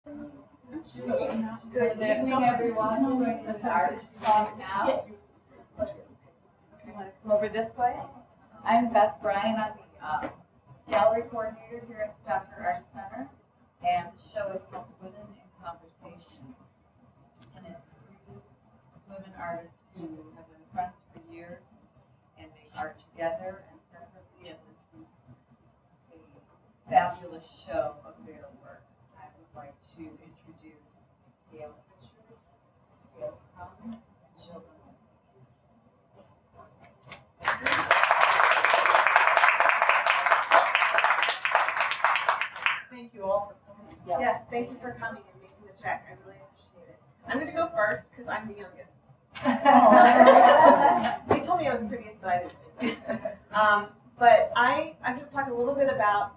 Good evening, everyone. We're going to the art talk now. You want to come over this way? I'm Beth Bryan. I'm the gallery coordinator here at Stocker Art Center, and the show is called Women in Conversation. And it's three women artists who have been friends for years and make art together and separately. And this is a fabulous show of their work. I would like to introduce Gail Pritchard, Gail Crum, and Jill Milenski. Thank you all for coming. Yes, thank you for coming and making the check. I really appreciate it. I'm going to go first because I'm the youngest. They told me I was the prettiest, but I didn't. But I'm going to talk a little bit about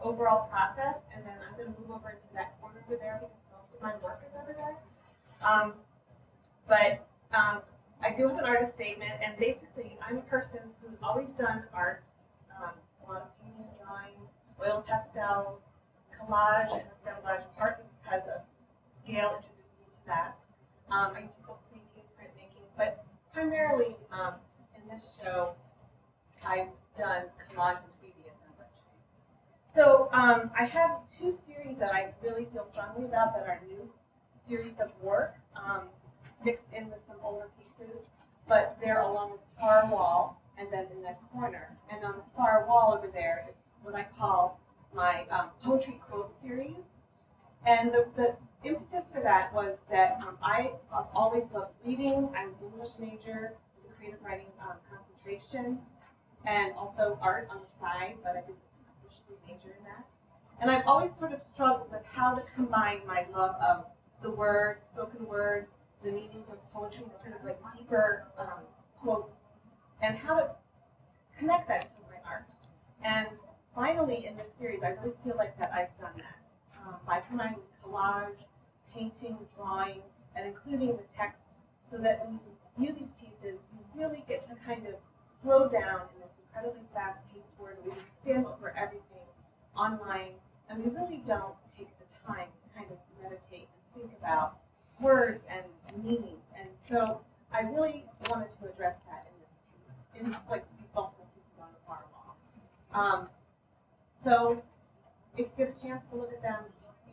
overall process, and then I'm going to move over into that corner over there because most of my work is over there. I do have an artist statement, and basically I'm a person who's always done art, a lot of painting, drawing, oil pastels, collage, and assemblage, partly because of Gail introduced me to that. I do bookmaking, printmaking, but primarily in this show, I've done collage and 3D assemblage. So I have two series that I really feel strongly about that are new series of work, mixed in with some older pieces, but they're along this far wall and then in that corner. And on the far wall over there is what I call my poetry quote series. And the impetus for that was that I've always loved reading. I was an English major with a creative writing concentration, and also art on the side, but I didn't officially major in that. And I've always sort of struggled with how to combine my love of the word, spoken word, the meanings of poetry, the sort of like deeper quotes, and how to connect that to my art. And finally, in this series, I really feel like that I've done that by combining collage, painting, drawing, and including the text, so that when you view these pieces, you really get to kind of slow down in this incredibly fast-paced world. We skim over everything online, and we really don't take the time to kind of meditate and think about words and meanings. And so I really wanted to address that in this piece, in like these multiple pieces on the far wall. So if you get a chance to look at them,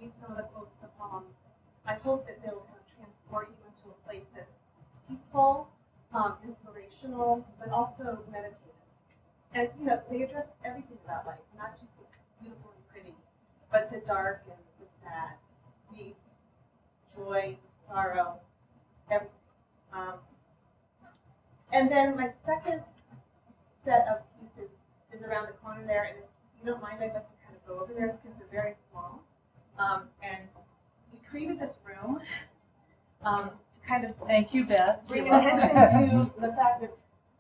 read some of the quotes, the poems, I hope that they'll kind of transport you into a place that's peaceful, inspirational, but also meditative. And you know, they address everything about life, not just the beautiful and pretty, but the dark and the sad, grief, joy, sorrow, everything. And then my second set of pieces is around the corner there, and if you don't mind, I'd like to kind of go over there because they're very small. And we created this room to kind of Thank you, Beth. bring attention to the fact that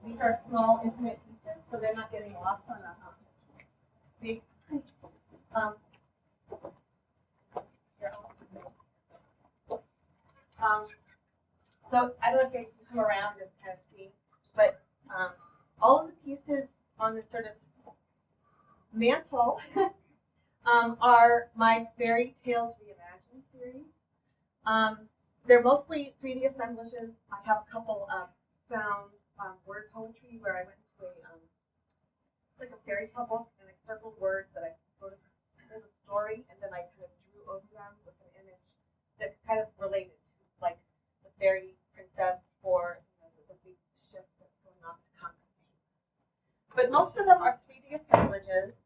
these are small, intimate pieces, so they're not getting lost on a big. So I don't know if you guys can come around and kind of see, but all of the pieces on this sort of mantle are my Fairy Tales Reimagined series. They're mostly 3D assemblages. I have a couple of found word poetry where I went into like a fairy tale book and I circled words that I sort of told a story, and then I kind of drew over them with an image that kind of related to like the fairy princess or the big ship that's going off to conquer things. But most of them are 3D assemblages.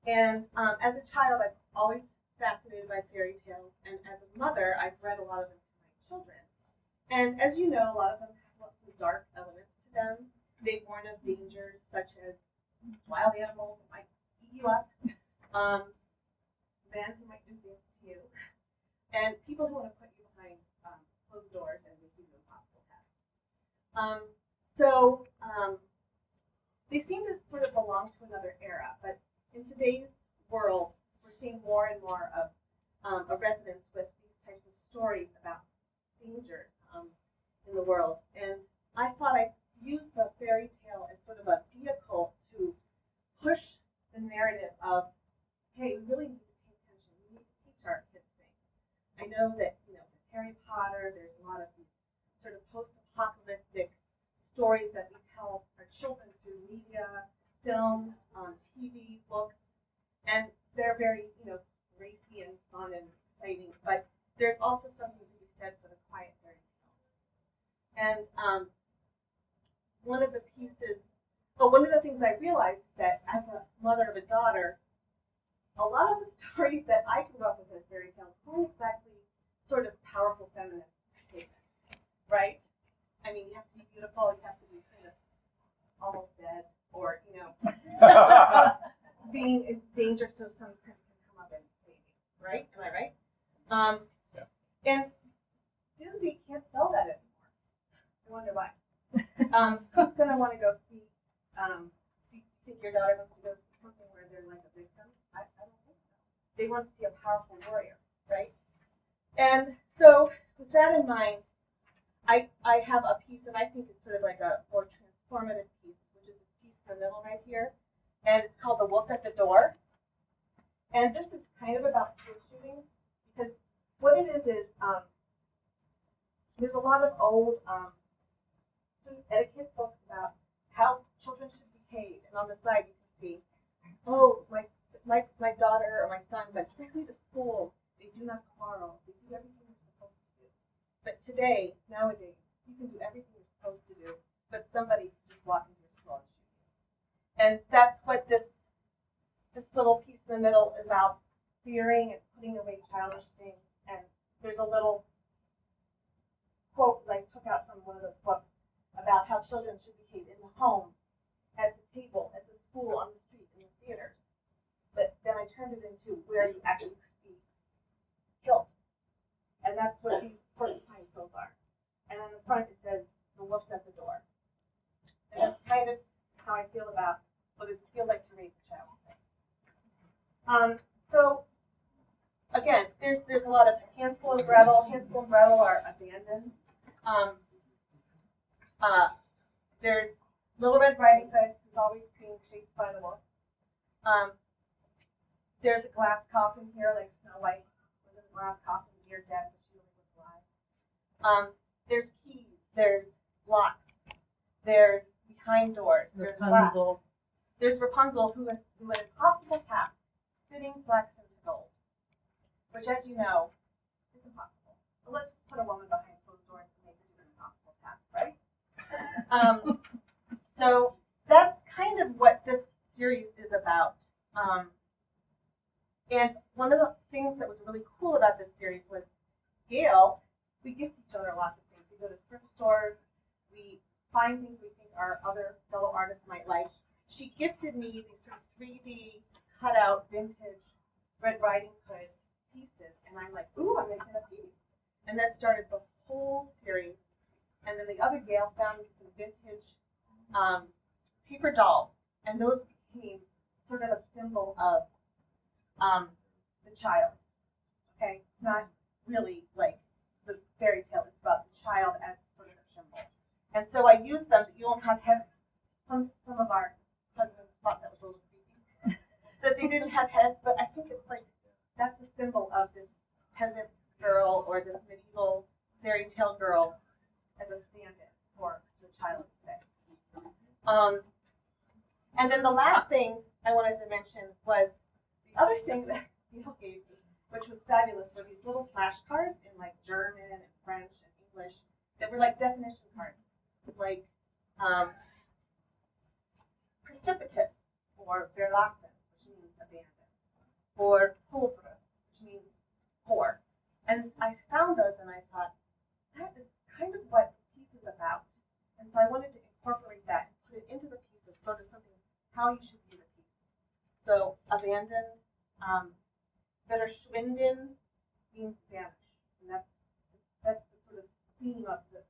And as a child, I've always fascinated by fairy tales, and as a mother, I've read a lot of them to my children. And as you know, a lot of them have lots of dark elements to them. They warn of dangers such as wild animals that might eat you up, men who might do things to you, and people who want to put you behind closed doors and make you do impossible tasks. They seem to sort of belong to another era, but in today's world, we're seeing more and more of a resonance with these types of stories about danger in the world. And I thought I'd use the fairy tale as sort of a vehicle to push the narrative of, hey, we really need to pay attention. We need to teach our kids things. I know that, with Harry Potter, there's a lot of these sort of post-apocalyptic stories that we tell our children through media, film, TV, books, and they're very, racy and fun and exciting, but there's also something to be said for the quiet fairy tale. And one of the things I realized that as a mother of a daughter, a lot of the stories that I grew up with as fairy tales weren't exactly sort of powerful feminist statements, right? I mean, you have to be beautiful, you have to be kind of almost dead, or, being in danger so some prince can come up and save you, right? Am I right? Yeah. And Disney can't sell that anymore. I wonder why. Who's going to want to go see, do you think your daughter wants to go see something where they're like a victim? I don't think so. They want to see a powerful warrior, right? And so with that in mind, I have a piece that I think is sort of like a more transformative piece, which is this piece in the middle right here. And it's called The Wolf at the Door. And this is kind of about school shootings, because what it is there's a lot of old sort of etiquette books about how children should behave. And on the side you can see, oh, my daughter or my son went quickly to school. They do not quarrel. They do everything they're supposed to do. But today, nowadays, you can do everything you're supposed to do, but somebody can just walk into your school and shoot you. And that's what this little piece in the middle is about, fearing and putting away childish things. And there's a little quote that I took out from one of those books about how children should behave in the home, at the table, at the school, on the street, in the theaters. But then I turned it into where you actually could be killed. And that's what these porcupine quills are. And on the front it says, the wolf's at the door. And that's kind of how I feel about what it feels like to raise a child. So again, there's a lot of Hansel and Gretel. Hansel and Gretel are abandoned. There's Little Red Riding Hood, who's always being chased by the wolf. There's a glass coffin here, like Snow White was in a glass coffin, near death, but she really was alive. There's keys. There's locks. There's behind doors. There's glass. There's Rapunzel, who has an impossible task, fitting flax into gold, which, as you know, is impossible. So let's just put a woman behind closed doors and make her do an impossible task, right? So that's kind of what this series is about. And one of the things that was really cool about this series was Gail, we gift each other lots of things. We go to thrift stores, we find things we think our other fellow artists might like. She gifted me these sort of 3D cutout vintage Red Riding Hood pieces, and I'm like, ooh, I'm making a piece. And that started the whole series. And then the other Gail found me some vintage paper dolls, and those became sort of a symbol of the child. Okay, it's not really like the fairy tale; it's about the child as sort of a symbol. And so I used them. You don't have heads. Some of our husbands thought that was a little creepy that they didn't have heads, but I think it's like that's the symbol of this peasant girl or this medieval fairy tale girl as a stand-in for the child today. And then the last thing I wanted to mention was the other thing that Gail gave me, which was fabulous, were these little flashcards in like German and French and English that were like definition cards, like precipitous or verlassen, which means abandoned, or pauvre, which means poor. And I found those and I thought, that is kind of what the piece is about. And so I wanted to incorporate that and put it into the piece as sort of something, how you should view the piece. So abandoned, verschwinden means vanish. And that's the sort of theme of the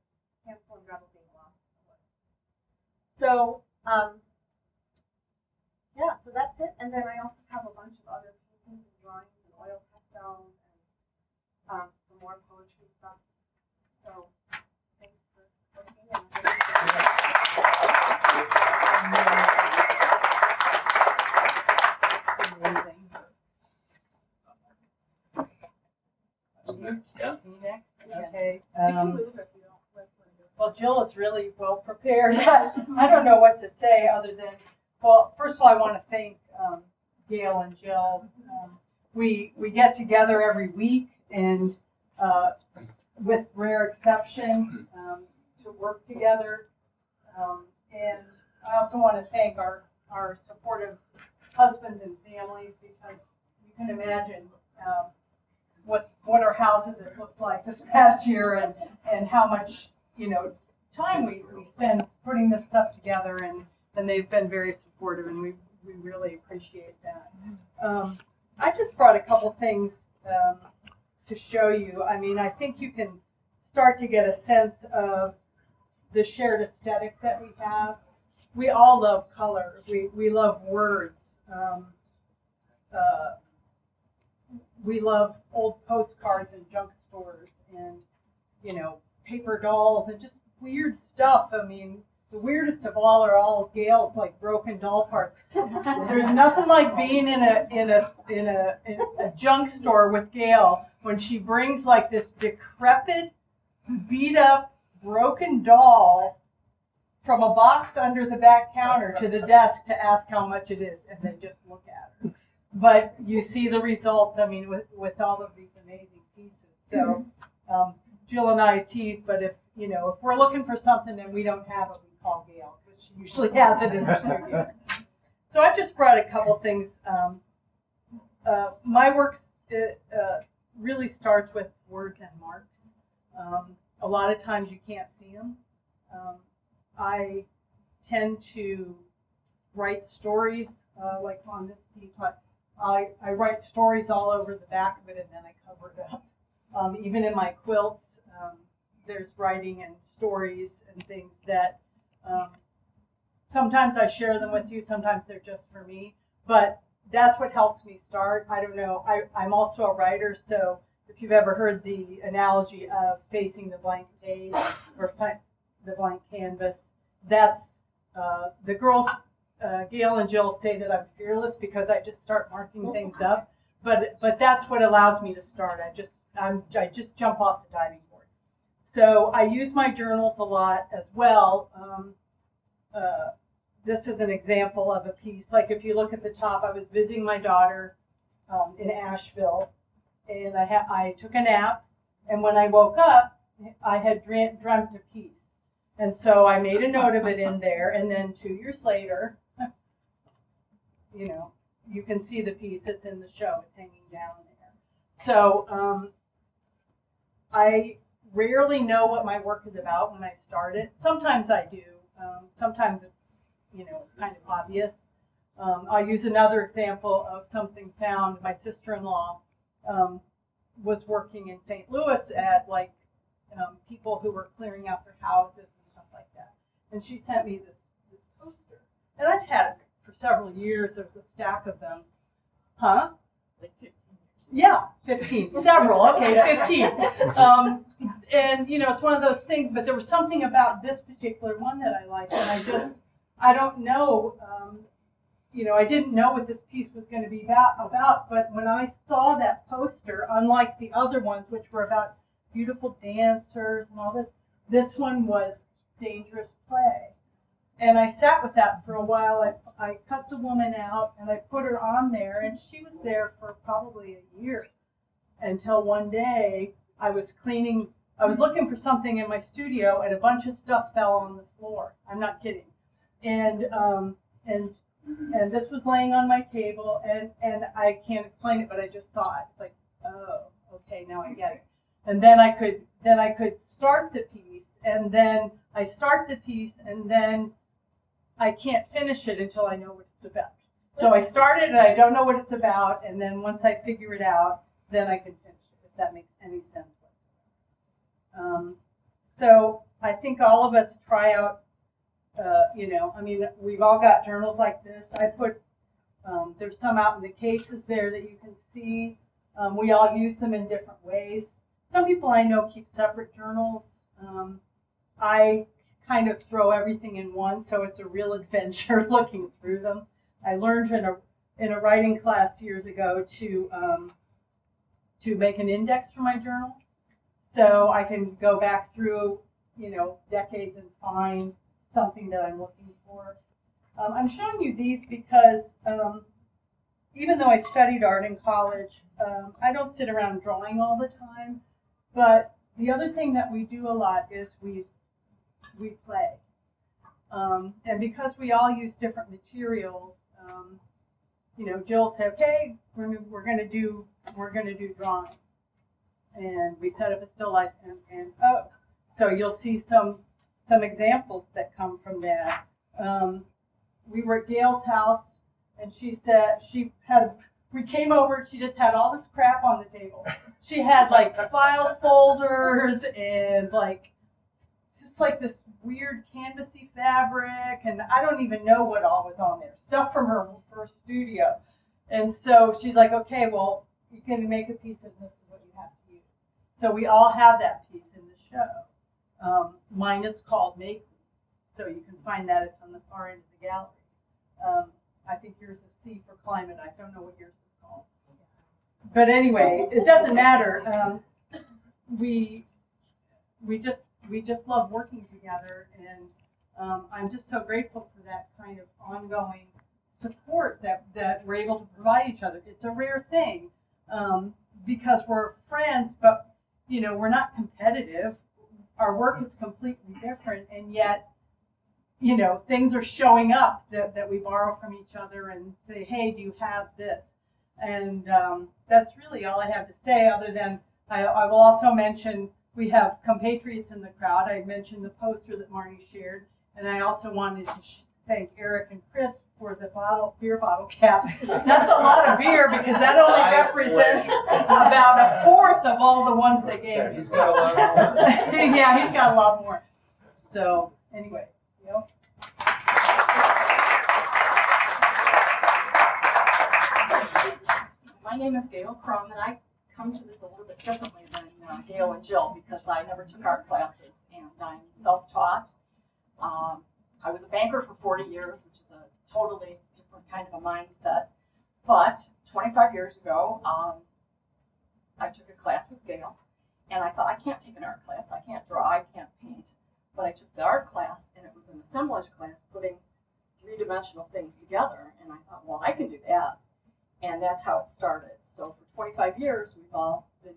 Hansel and Gretel being lost. So, yeah, so that's it. And then I also have a bunch of other paintings and drawings and oil pastels and some more poetry stuff. So, thanks for looking. I Okay. Well, Jill is really well prepared. I don't know what to say other than, well, first of all, I want to thank Gail and Jill. We get together every week and with rare exception to work together. And I also want to thank our supportive husbands and families, because you can imagine what our houses have looked like this past year and how much, time we spend putting this stuff together, and they've been very supportive, and we really appreciate that. I just brought a couple things to show you. I mean, I think you can start to get a sense of the shared aesthetic that we have. We all love color. We love words. We love old postcards in junk stores and, paper dolls and just weird stuff. I mean, the weirdest of all are all Gail's like broken doll parts. There's nothing like being in a junk store with Gail when she brings like this decrepit, beat up, broken doll from a box under the back counter to the desk to ask how much it is, and they just look at her. But you see the results, I mean, with all of these amazing pieces. So Jill and I tease, but if we're looking for something and we don't have it, we call Gail, because she usually has it in her studio. So I just brought a couple things. My work really starts with words and marks. A lot of times you can't see them. I tend to write stories, like on this piece, but I write stories all over the back of it, and then I cover it up. Even in my quilts, there's writing and stories and things that sometimes I share them with you, sometimes they're just for me, but that's what helps me start. I don't know, I'm also a writer, so if you've ever heard the analogy of facing the blank page or the blank canvas, that's the girls, Gail and Jill say that I'm fearless because I just start marking things up, but that's what allows me to start. I just jump off the diving board. So I use my journals a lot as well. This is an example of a piece. Like if you look at the top, I was visiting my daughter in Asheville, and I took a nap, and when I woke up, I had dreamt a piece. And so I made a note of it in there, and then 2 years later, you can see the piece. It's in the show. It's hanging down there. So I rarely know what my work is about when I start it. Sometimes I do. Sometimes it's, it's kind of obvious. I'll use another example of something found. My sister-in-law was working in St. Louis at people who were clearing out their houses and stuff like that. And she sent me this poster. And I've had it for several years. There's a stack of them. Huh? Like 15 years. Yeah, 15. Several. Okay, 15. And, it's one of those things, but there was something about this particular one that I liked. And I don't know, I didn't know what this piece was going to be about, but when I saw that poster, unlike the other ones, which were about beautiful dancers and all this one was dangerous play. And I sat with that for a while. I cut the woman out and I put her on there, and she was there for probably a year until one day I was looking for something in my studio, and a bunch of stuff fell on the floor. I'm not kidding. And this was laying on my table, and I can't explain it, but I just saw it. It's like, oh, okay, now I get it. And then I could start the piece, and then I start the piece, and then I can't finish it until I know what it's about. So I started and I don't know what it's about, and then once I figure it out, then I can finish it, if that makes any sense whatsoever. So I think all of us try out, we've all got journals like this. I put, there's some out in the cases there that you can see. We all use them in different ways. Some people I know keep separate journals. I kind of throw everything in one, so it's a real adventure looking through them. I learned in a writing class years ago to to make an index for my journal. So I can go back through, decades and find something that I'm looking for. I'm showing you these because even though I studied art in college, I don't sit around drawing all the time. But the other thing that we do a lot is we play. And because we all use different materials, Jill said, okay, we're going to do drawing. And we set up a still life and so you'll see some examples that come from that. We were at Gail's house, and she said we came over, she just had all this crap on the table. She had like file folders and just this weird canvasy fabric, and I don't even know what all was on there. Stuff from her first studio. And so she's like, okay, well, you can make a piece of this is what you have to use. So we all have that piece in the show. Mine is called Make, so you can find that. It's on the far end of the gallery. I think yours is C for climate. I don't know what yours is called. But anyway, it doesn't matter. We just love working together, and I'm just so grateful for that kind of ongoing support that we're able to provide each other. It's a rare thing because we're friends, but we're not competitive. Our work is completely different, and yet things are showing up that we borrow from each other and say, hey, do you have this? And that's really all I have to say, other than I will also mention we have compatriots in the crowd. I mentioned the poster that Marnie shared, and I also wanted to thank Eric and Chris for the beer bottle caps. That's a lot of beer because that only represents about a fourth of all the ones they gave me. He's got a lot more. Yeah, he's got a lot more. So anyway, My name is Gail Crum, and I come to this a little bit differently than Gail and Jill because I never took art classes, and I'm self-taught. I was a banker for 40 years, which is a totally different kind of a mindset. But 25 years ago, I took a class with Gail, and I thought, I can't take an art class. I can't draw. I can't paint. But I took the art class, and it was an assemblage class, putting three-dimensional things together. And I thought, well, I can do that. And that's how it started. So for 25 years, we've all been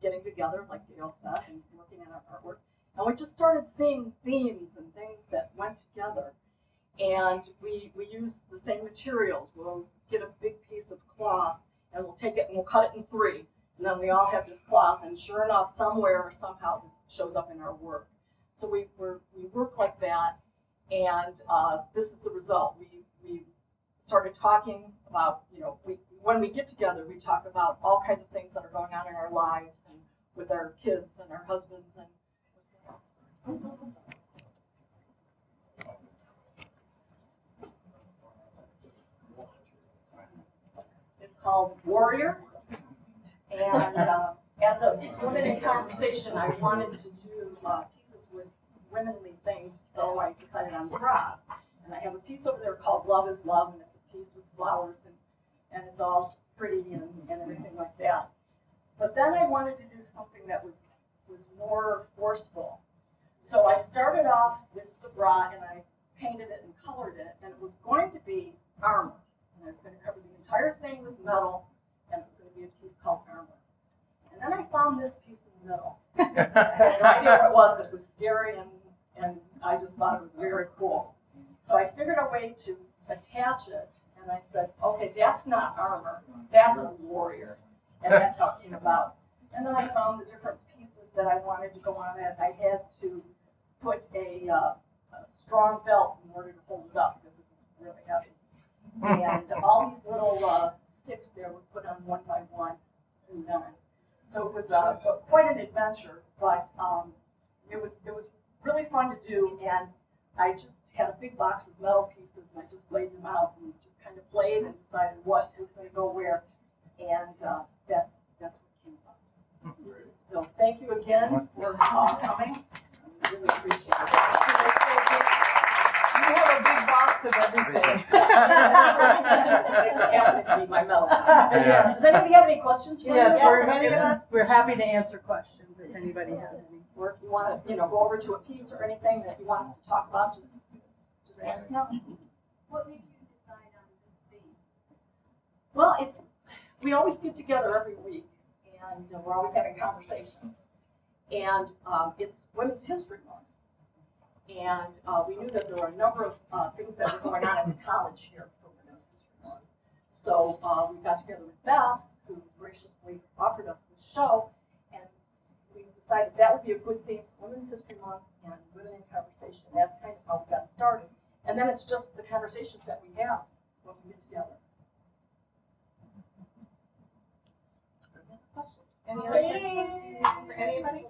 getting together, like Gail said, and working on our artwork. And we just started seeing themes and things that went together. And we use the same materials. We'll get a big piece of cloth, and we'll take it and we'll cut it in three. And then we all have this cloth, and sure enough, somewhere or somehow it shows up in our work. So we work like that, and this is the result. We started talking about, when we get together, we talk about all kinds of things that are going on in our lives and with our kids and our husbands and it's called Warrior. And as a woman in conversation, I wanted to do pieces with womanly things, so I decided on bras. And I have a piece over there called Love is Love, and it's a piece with flowers, and it's all pretty and everything like that. But then I wanted to do something that was more forceful. So I started off with the bra, and I painted it and colored it, and it was going to be armor. And I was going to cover the entire thing with metal, and it was going to be a piece called armor. And then I found this piece in the middle. I had no idea what it was, but it was scary, and I just thought it was very cool. So I figured a way to attach it, and I said, okay, that's not armor, that's a warrior. And that's how it came about. And then I found the different pieces that I wanted to go on it. I had to put a strong belt in order to hold it up, because this is really heavy. And all these little sticks there were put on one by one and done. So it was quite an adventure, but it was really fun to do, and I just had a big box of metal pieces, and I just laid them out and just kind of played and decided what is going to go where, and that's what came about. So thank you again for coming. I really appreciate it. You have a big box of everything. happened to be my medal. Yeah. Does anybody have any questions for Yes, us? we're happy to answer questions if anybody has any. Or if you want to, go over to a piece or anything that you want us to talk about, just let us know. What made you decide on this theme? Well, we always get together every week, and we're always having conversations. And it's Women's History Month. And we knew that there were a number of things that were going on in the college here for Women's History Month. So we got together with Beth, who graciously offered us the show, and we decided that would be a good theme for Women's History Month and Women in Conversation. That's kind of how we got started. And then it's just the conversations that we have when we get together. Any other questions for anybody?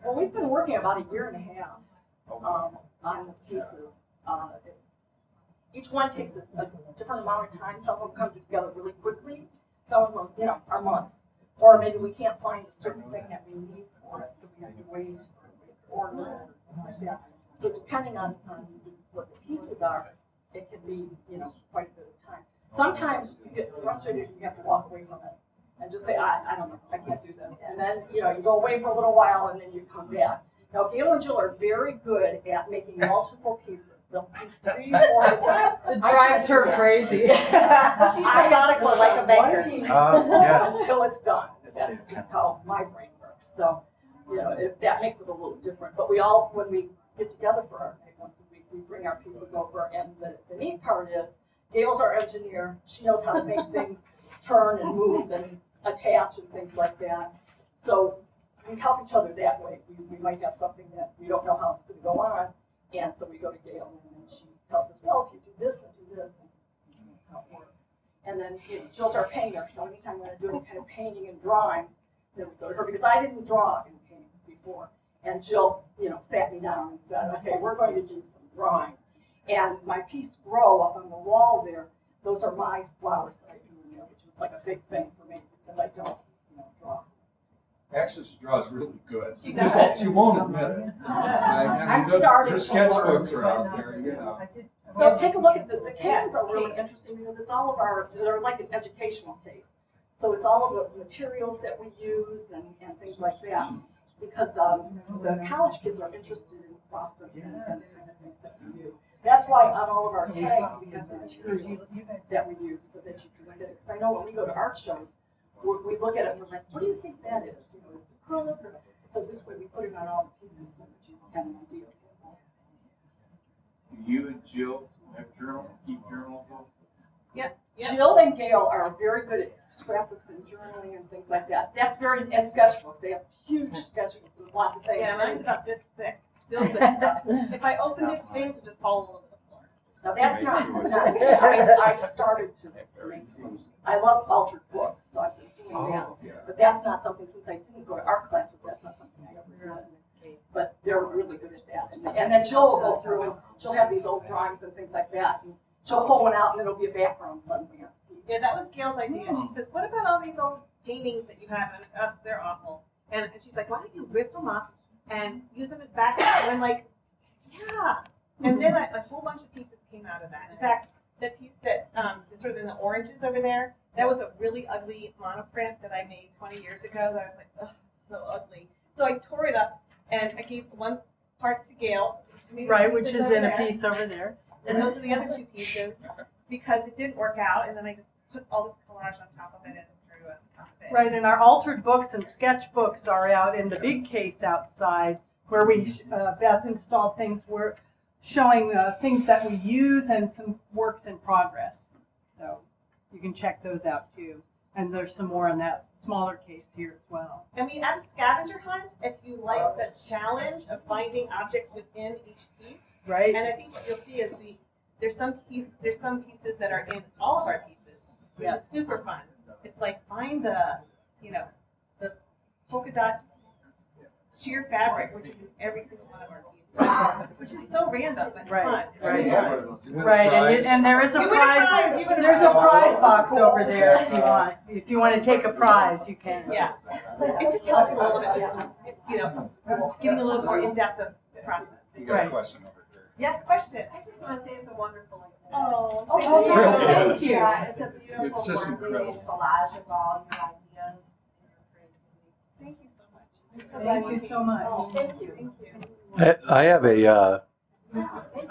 Well, we've been working about a year and a half on the pieces. Each one takes a different amount of time. Some of them come together really quickly. Some of them, are months. Or maybe we can't find a certain thing that we need for it, so we have to wait or order it, things like that. So depending on what the pieces are, it can be, quite a bit of time. Sometimes you get frustrated and you have to walk away from it and just say, I don't know, I can't do this. And then, you go away for a little while and then you come back. Now, Gail and Jill are very good at making multiple pieces. They'll do 3, 4 at a time. It drives her crazy. I gotta go like a banker. Yes. Until it's done. That's just how my brain works. So, if that makes it a little different. But we all, when we get together for our night once a week, we bring our pieces over. And the neat part is, Gail's our engineer. She knows how to make things turn and move and attach and things like that. So we help each other that way. We might have something that we don't know how it's going to go on. And so we go to Gail and she tells us, well, if you do this and do this, and that's how it works. And then Jill's our painter, so anytime we're going to do any kind of painting and drawing, then we go to her, because I didn't draw in painting before. And Jill, sat me down and said, okay, we're going to do some drawing. And my piece Grow up on the wall there, those are my flowers that I drew in there, which was like a big thing for me, because I don't, draw. Actually, she draws really good. She Just does. she won't admit it. I'm Your starting to sketchbooks learn. are out there, So take a look at the cases are really interesting because it's all of they're like an educational case. So it's all of the materials that we use and things like that. Because the college kids are interested in process and the kind of things that we use. That's why on all of our tags we have the materials that we use so that you can look at it. Because I know when we go to art shows, we look at it and we're like, what do you think that is? Is it acrylic? So this way we put it on all the pieces so that you have an idea. Do you and Jill have keep journals? Yep. Jill and Gail are very good at scrapbooks and journaling and things like that. That's and sketchbooks. They have huge sketchbooks with lots of things. Yeah, mine's about this thick. Filled with stuff. If I opened it, things would just fall all over the floor. Now that's not I've started to make some. I love altered books, so I've been doing that. But that's not something, since I didn't go to art classes, that's not something I ever did. But they're really good at that. And then Jill will go through and she'll have these old drawings and things like that. And she'll pull one out and it'll be a background suddenly. Yeah, that was Gail's idea. She says, what about all these old paintings that you have? And they're awful. And she's like, why don't you rip them up and use them as background? And I'm like, yeah. And then a whole bunch of pieces came out of that. In fact, the piece that is sort of in the oranges over there, that was a really ugly monoprint that I made 20 years ago. That I was like, ugh, so ugly. So I tore it up and I gave one part to Gail. Right, which is in a piece over there. And those are the other 2 pieces because it didn't work out. And then I just put all this collage on top of it and drew on top of it. Right, and our altered books and sketchbooks are out in the big case outside where we, Beth installed things. We're showing things that we use and some works in progress. So you can check those out too. And there's some more in that smaller case here as well. And we have a scavenger hunt if you like the challenge of finding objects within each piece. Right? And I think what you'll see is there's some pieces that are in all of our pieces, which is super fun. It's like find the polka dot sheer fabric, which is in every single one of our pieces, which is so random and fun. It's really fun. Right, and there is a You win a prize, prize. you win a There's a prize. prize box over there if you want. If you want to take a prize, you can. Yeah. It just helps a little bit, getting a little more in depth of the process. You got a question over here. Yes, question. I just want to say it's a wonderful exhibit. Oh, Oh, thank you. really thank is. you. Yeah, it's a beautiful It's just blended incredible. collage of all your ideas and your creativity. Thank you so much. Thank you so much. Oh, thank you. Thank you.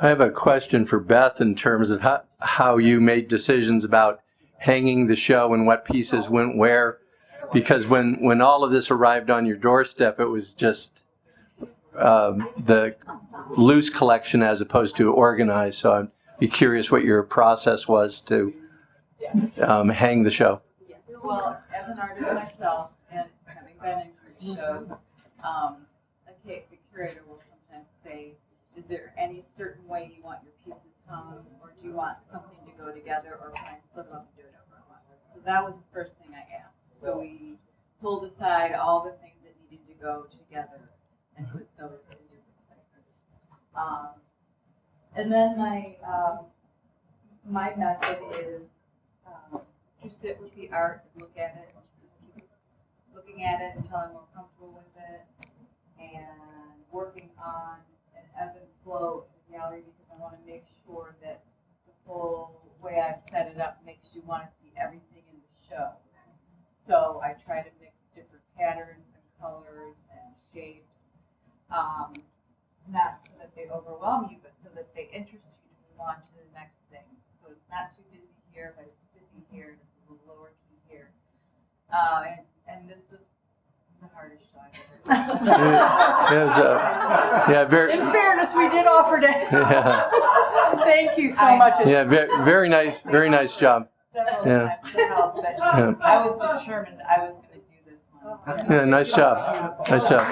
I have a question for Beth in terms of how you made decisions about hanging the show and what pieces went where. Because when all of this arrived on your doorstep, it was just the loose collection as opposed to organized. So I'd be curious what your process was to hang the show. Yes, well, as an artist myself, and having been in group shows, the curator will sometimes say, is there any certain way you want your pieces hung, or do you want something to go together, or can I split them up and do it over one? So that was the first thing I asked. So we pulled aside all the things that needed to go together and put those in different places. And then my method is to sit with the art and look at it, just keep looking at it until I'm more comfortable with it, and working on an ebb and flow in the gallery because I want to make sure that the whole way I've set it up makes you want to see everything in the show. So I try to mix different patterns and colors and shapes, not so that they overwhelm you, but so that they interest you to move on to the next thing. So it's not too busy here, but it's busy here, and it's a little lower key here. And this was the hardest show I've ever done. Very. In fairness, we did offer to. Yeah. Thank you so much. Yeah, very nice job. Several Yeah. times to help, but Yeah. I was determined I was going to do this one. Yeah, nice job. Nice job.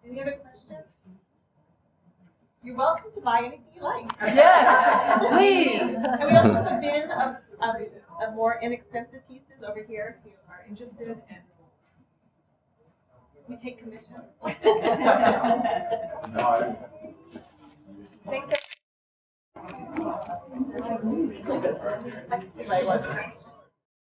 Any other questions? You're welcome to buy anything you like. Yes, please. And we also have a bin of more inexpensive pieces over here if you are interested, and we take commission. Thanks. I can see my